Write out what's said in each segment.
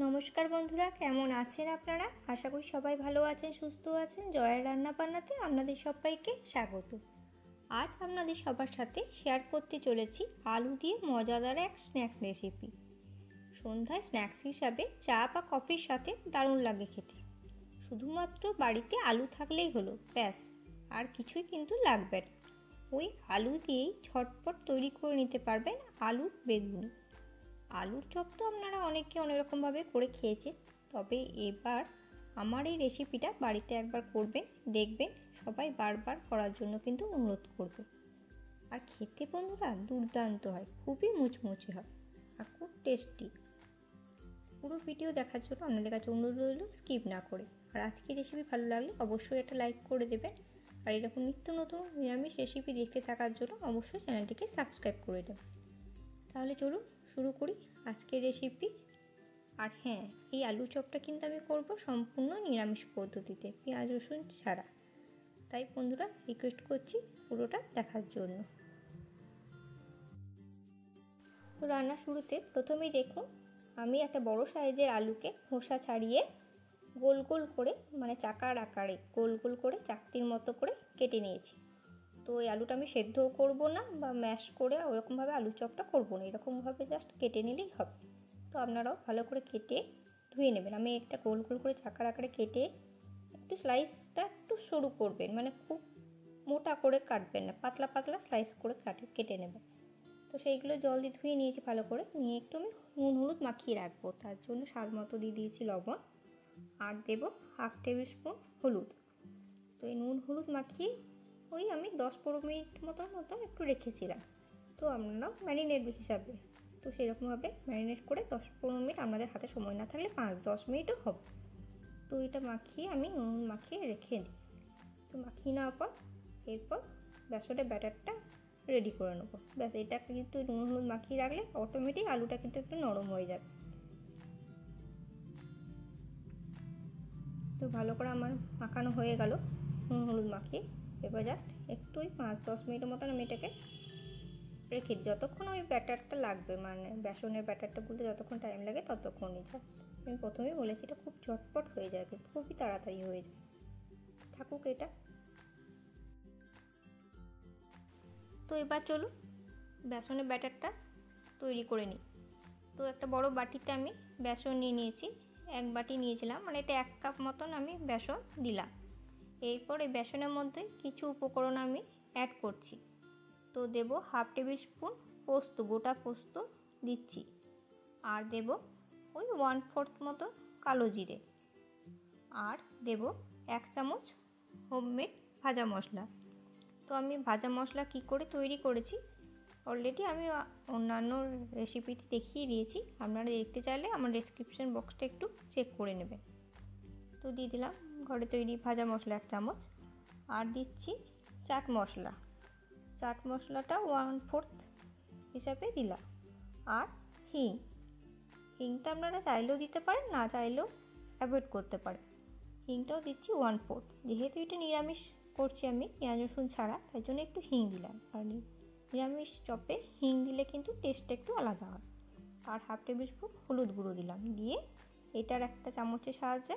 নমস্কার বন্ধুরা, কেমন আছেন আপনারা? আশা করি সবাই ভালো আছেন, সুস্থ আছেন। জয়ের রান্না বান্নাতে আপনাদের সবাইকে স্বাগত। আজ আপনাদের সবার সাথে শেয়ার করতে চলেছি আলু দিয়ে মজাদার এক স্ন্যাক্স রেসিপি। সন্ধ্যায় স্ন্যাক্স হিসাবে চা বা কফির সাথে দারুণ লাগে খেতে। শুধুমাত্র বাড়িতে আলু থাকলেই হলো, ব্যাস আর কিছুই কিন্তু লাগবে না। ওই আলু দিয়েই ঝটপট তৈরি করে নিতে পারবেন আলুর বেগুনি। আলুর চপ তো আপনারা অনেকে অনেক রকমভাবে করে খেয়েছেন, তবে এবার আমার এই রেসিপিটা বাড়িতে একবার করবেন, দেখবেন সবাই বারবার করার জন্য কিন্তু অনুরোধ করবে। আর খেতে বন্ধুরা দুর্দান্ত হয়, খুবই মুচমুচে হয় আর খুব টেস্টি। পুরো ভিডিও দেখার জন্য আপনাদের কাছে অনুরোধ রইল স্কিপ না করে। আর আজকের রেসিপি ভালো লাগলে অবশ্যই একটা লাইক করে দেবেন। আর এরকম নিত্য নতুন নিরামিষ রেসিপি দেখতে থাকার জন্য অবশ্যই চ্যানেলটিকে সাবস্ক্রাইব করে দেবেন। তাহলে চলুন শুরু করি আজকের রেসিপি। আর হ্যাঁ, এই আলু চপটা কিন্তু আমি করব সম্পূর্ণ নিরামিষ পদ্ধতিতে, পেঁয়াজ রসুন ছাড়া। তাই বন্ধুরা রিকোয়েস্ট করছি পুরোটা দেখার জন্য। তো রান্না শুরুতে প্রথমেই দেখুন, আমি একটা বড় সাইজের আলুকে খোসা ছাড়িয়ে গোল গোল করে, মানে চাকার আকারে গোল গোল করে চাকতির মতো করে কেটে নিয়েছি। তো এই আলুটা আমি সেদ্ধও করব না বা ম্যাশ করে ওরকমভাবে আলু চপটা করব না, এরকমভাবে জাস্ট কেটে নিলেই হবে। তো আপনারাও ভালো করে কেটে ধুয়ে নেবেন। আমি একটা গোল গোল করে চাকার আকারে কেটে একটু স্লাইসটা একটু সরু করবেন, মানে খুব মোটা করে কাটবেন না, পাতলা পাতলা স্লাইস করে কেটে নেবেন। তো সেইগুলো জল দিয়ে ধুয়ে নিয়েছি ভালো করে, নিয়ে একটু আমি নুন হলুদ মাখিয়ে রাখবো। তার জন্য স্বাদ মতো দিয়ে দিয়েছি লবণ, আর দেবো 1/2 টেবিল স্পুন হলুদ। তো এই নুন হলুদ মাখিয়ে ওই আমি 10-15 মিনিট মতো একটু রেখেছিলাম। তো আপনারাও ম্যারিনেট হিসাবে তো সেরকমভাবে ম্যারিনেট করে 10-15 মিনিট, আপনাদের হাতে সময় না থাকলে 5-10 মিনিটও হবে। তো এটা মাখিয়ে আমি নুন মাখিয়ে রেখে দিই। তো মাখিয়ে নেওয়ার পর এরপর বেসনের ব্যাটারটা রেডি করে নেবো। ব্যাস, এটা কিন্তু নুন হলুদ মাখিয়ে রাখলে অটোমেটিক আলুটা কিন্তু একটু নরম হয়ে যাবে। তো ভালো করে আমার মাখানো হয়ে গেল নুন হলুদ মাখিয়ে। এবার জাস্ট একটুই 5-10 মিনিটের মতন আমি এটাকে রেখে, যতক্ষণ ওই ব্যাটারটা লাগবে, মানে বেসনের ব্যাটারটা গুলতে যতক্ষণ টাইম লাগে ততক্ষণই। জাস্ট আমি প্রথমেই বলেছি এটা খুব ঝটপট হয়ে যায়, কিন্তু খুবই তাড়াতাড়ি হয়ে যায়, থাকুক এটা। তো এবার চলুন বেসনের ব্যাটারটা তৈরি করে নিই। তো একটা বড় বাটিতে আমি বেসন নিয়ে নিয়েছি, 1 বাটি নিয়েছিলাম, মানে এটা 1 কাপ মতন আমি বেসন দিলাম। এরপর এই বেসনের মধ্যে কিছু উপকরণ আমি অ্যাড করছি। তো দেব 1/2 টেবিল স্পুন পোস্ত, গোটা পোস্ত দিচ্ছি। আর দেব ওই 1/4 মতো কালো জিরে। আর দেব 1 চামচ হোমমেড ভাজা মশলা। তো আমি ভাজা মশলা কি করে তৈরি করেছি অলরেডি আমি অন্যান্য রেসিপিতে দেখিয়ে দিয়েছি, আপনারা দেখতে চাইলে আমার ডেসক্রিপশন বক্সটা একটু চেক করে নেবেন। তো দিয়ে দিলাম ঘরে তৈরি ভাজা মশলা 1 চামচ। আর দিচ্ছি চাট মশলা, চাট মশলাটা 1/4 হিসাবে দিলাম। আর হিংটা আপনারা চাইলেও দিতে পারেন, না চাইলেও অ্যাভয়েড করতে পারেন। হিংটাও দিচ্ছি 1/4, যেহেতু এটা নিরামিষ করছি আমি পেঁয়াজ রসুন ছাড়া, তাই জন্য একটু হিং দিলাম। আর নিরামিষ চপে হিং দিলে কিন্তু টেস্টটা একটু আলাদা হয়। আর 1/2 টেবিল স্পুন হলুদ গুঁড়ো দিলাম। দিয়ে এটার একটা চামচের সাহায্যে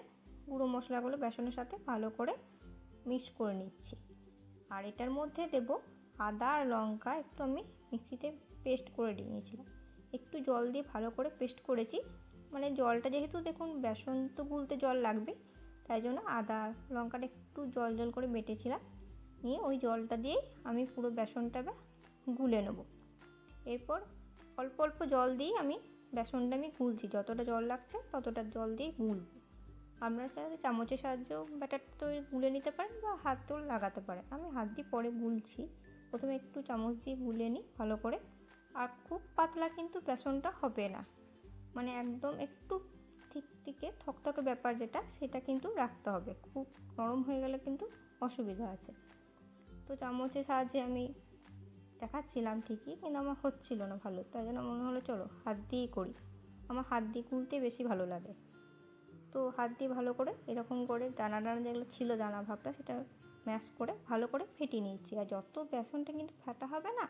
গুঁড়ো মশলাগুলো বেসনের সাথে ভালো করে মিক্স করে নিচ্ছি। আর এটার মধ্যে দেব আদা আর লঙ্কা, একটু আমি মিক্সিতে পেস্ট করে নিয়েছিলাম, একটু জল দিয়ে ভালো করে পেস্ট করেছি। মানে জলটা যেহেতু দেখুন বেসন তো গুলতে জল লাগবে, তাই জন্য আদা লঙ্কাটা একটু জল জল করে বেটেছিলাম। নিয়ে ওই জলটা দিয়েই আমি পুরো বেসনটা গুলে নেব। এরপর অল্প অল্প জল দিয়েই আমি বেসনটা গুলছি, যতটা জল লাগছে ততটা জল দিয়ে গুলব। আপনারা চাইলে চামচের সাহায্যেও ব্যাটারটা তো গুলে নিতে পারেন বা হাতেও লাগাতে পারেন। আমি হাত দিয়ে পরে গুলছি, প্রথমে একটু চামচ দিয়ে গুলে নিই ভালো করে। আর খুব পাতলা কিন্তু বেসনটা হবে না, মানে একদম একটু থেকে থকথকে ব্যাপার যেটা, সেটা কিন্তু রাখতে হবে। খুব নরম হয়ে গেলে কিন্তু অসুবিধা আছে। তো চামচের সাহায্যে আমি দেখাচ্ছিলাম ঠিকই, কিন্তু আমার হচ্ছিল না ভালো, তাই জন্য মনে হলো চলো হাত দিয়েই করি। আমার হাত দিয়ে গুলতে বেশি ভালো লাগে। তো হাত দিয়ে ভালো করে এরকম করে দানা দানা যেগুলো ছিল, দানা ভাবটা, সেটা ম্যাশ করে ভালো করে ফেটিয়ে নিচ্ছি। আর যত বেসনটা কিন্তু ফাটা হবে না,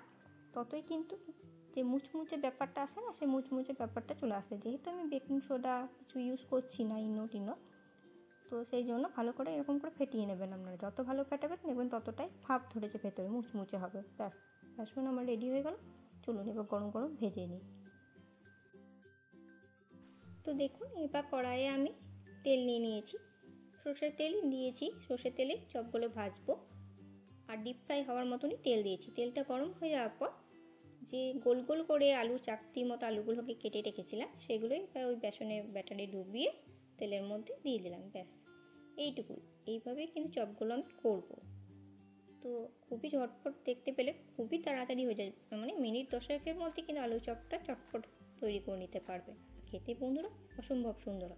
ততই কিন্তু যে মুচমুচে ব্যাপারটা আসে না, সেই মুচমুচে ব্যাপারটা চলে আসে। যেহেতু আমি বেকিং সোডা কিছু ইউজ করছি না, ইনো টিনো, তো সেই জন্য ভালো করে এরকম করে ফেটিয়ে নেবেন। আপনারা যত ভালো ফেটাবেন দেখবেন ততটাই ভাপ ধরেছে ভেতরে, মুচমুচে হবে। ব্যাস, বেসন আমার রেডি হয়ে গেল। চলুন এবার গরম গরম ভেজে নিই। তো দেখুন এবার কড়াইয়ে আমি তেল নিয়ে নিয়েছি, সর্ষের তেল দিয়েছি। সর্ষের তেলে চপগুলো ভাজবো, আর ডিপ ফ্রাই হওয়ার মতনই তেল দিয়েছি। তেলটা গরম হয়ে যাওয়ার পর যে গোল গোল করে আলু চাকতির মতো আলুগুলোকে কেটে রেখেছিলাম, সেগুলোই এবার ওই বেসনের ব্যাটারে ডুবিয়ে তেলের মধ্যে দিয়ে দিলাম। ব্যাস, এইটুকুই। এইভাবেই কিন্তু চপগুলো আমি করবো। তো খুবই ঝটপট, দেখতে পেলে খুবই তাড়াতাড়ি হয়ে যায়, মানে মিনিট 10-এর মধ্যে কিন্তু আলু চপটা চটপট তৈরি করে নিতে পারবে। খেতে বন্ধুরা অসম্ভব সুন্দর।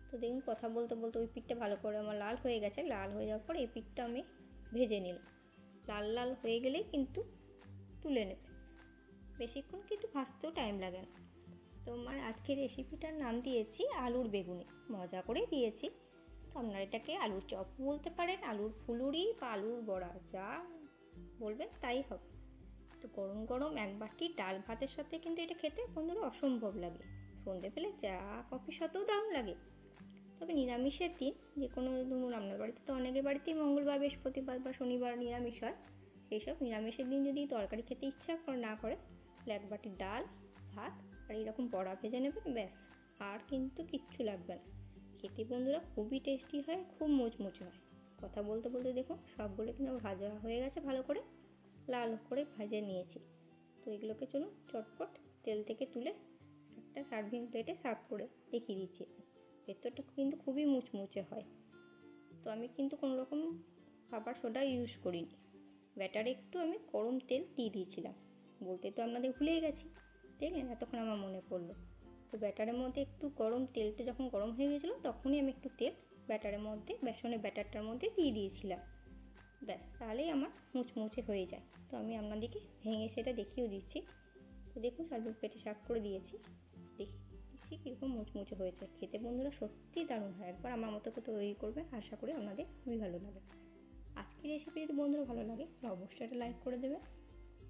তো দেখুন কথা বলতে বলতে ওই পিঠটা ভালো করে আমার লাল হয়ে গেছে। লাল হয়ে যাওয়ার পর এই পিঠটা আমি ভেজে নিলাম। লাল লাল হয়ে গেলেই কিন্তু তুলে নেবে, বেশিক্ষণ কিন্তু ভাজতেও টাইম লাগে না। তো আমার আজকের রেসিপিটার নাম দিয়েছি আলুর বেগুনি, মজা করে দিয়েছি। তো আপনারা এটাকে আলুর চপ বলতে পারেন, আলুর ফুলুরি বা আলুর বড়া, যা বলবেন তাই হবে। তো গরম গরম এক বাটি ডাল ভাতের সাথে কিন্তু এটা খেতে বন্ধুরা অসম্ভব লাগে। সন্ধে পেলে চা কফির সাথেও দারুণ লাগে। তবে নিরামিষের দিন, যে কোনো ধরুন আপনার বাড়িতে তো অনেকের বাড়িতেই মঙ্গলবার, বৃহস্পতিবার বা শনিবার নিরামিষ হয়, এইসব নিরামিষের দিন যদি তরকারি খেতে ইচ্ছা না করে, তাহলে এক বাটি ডাল ভাত আর এইরকম বড়া ভেজে নেবেন। ব্যাস, আর কিন্তু কিচ্ছু লাগবে না। খেতে বন্ধুরা খুবই টেস্টি হয়, খুব মুচমুচে হয়। কথা বলতে বলতে দেখুন সবগুলো কিন্তু ভাজা হয়ে গেছে, ভালো করে লাল করে ভেজে নিয়েছি। তো এগুলোকে চলুন চটপট তেল থেকে তুলে একটা সার্ভিং প্লেটে সার্ভ করে দেখিয়ে দিচ্ছি। ভেতরটা কিন্তু খুবই মুচমুচে হয়। তো আমি কিন্তু কোনো রকম খাবার সোডা ইউজ করিনি। ব্যাটারে একটু আমি গরম তেল দিয়ে দিয়েছিলাম, বলতে তো আপনাদের ভুলেই গেছি। দেখলেন, এতক্ষণ আমার মনে পড়লো। তো ব্যাটারের মধ্যে একটু গরম তেলটা যখন গরম হয়ে গেছিলো, তখনই আমি একটু তেল ব্যাটারের মধ্যে, বেসনের ব্যাটারটার মধ্যে দিয়ে দিয়েছিলাম। ব্যাস, তাহলেই আমার মুচমুচে হয়ে যায়। তো আমি আপনাদেরকে ভেঙে সেটা দেখিয়েও দিচ্ছি। তো দেখুন সার্ভিং প্লেটে সার্ভ করে দিয়েছি, দিচ্ছি কীরকম মুচমুচে হয়েছে। খেতে বন্ধুরা সত্যিই দারুণ হয়। একবার আমার মতো করে তৈরি করবে, আশা করি আপনাদের খুবই ভালো লাগে। আজকের রেসিপি যদি বন্ধুরা ভালো লাগে তাহলে অবশ্যই একটা লাইক করে দেবে,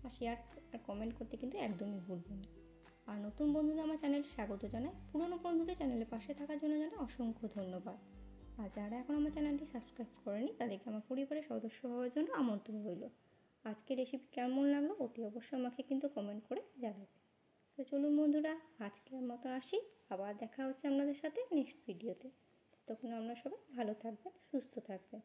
আর শেয়ার আর কমেন্ট করতে কিন্তু একদমই ভুলবেন না। আর নতুন বন্ধুদের আমার চ্যানেলে স্বাগত জানাই, পুরনো বন্ধুদের চ্যানেলের পাশে থাকার জন্য জানাই অসংখ্য ধন্যবাদ। আর যারা এখন আমার চ্যানেলটি সাবস্ক্রাইব করেনি, তাদেরকে আমার পরিবারের সদস্য হওয়ার জন্য আমন্ত্রণ রইল। আজকের রেসিপি কেমন লাগলো অতি অবশ্যই আমাকে কিন্তু কমেন্ট করে জানাবে। তো চলুন বন্ধুরা, আজকের মতো আসি। আবার দেখা হচ্ছে আপনাদের সাথে নেক্সট ভিডিওতে। ততক্ষণ আপনারা সবাই ভালো থাকবেন, সুস্থ থাকবেন।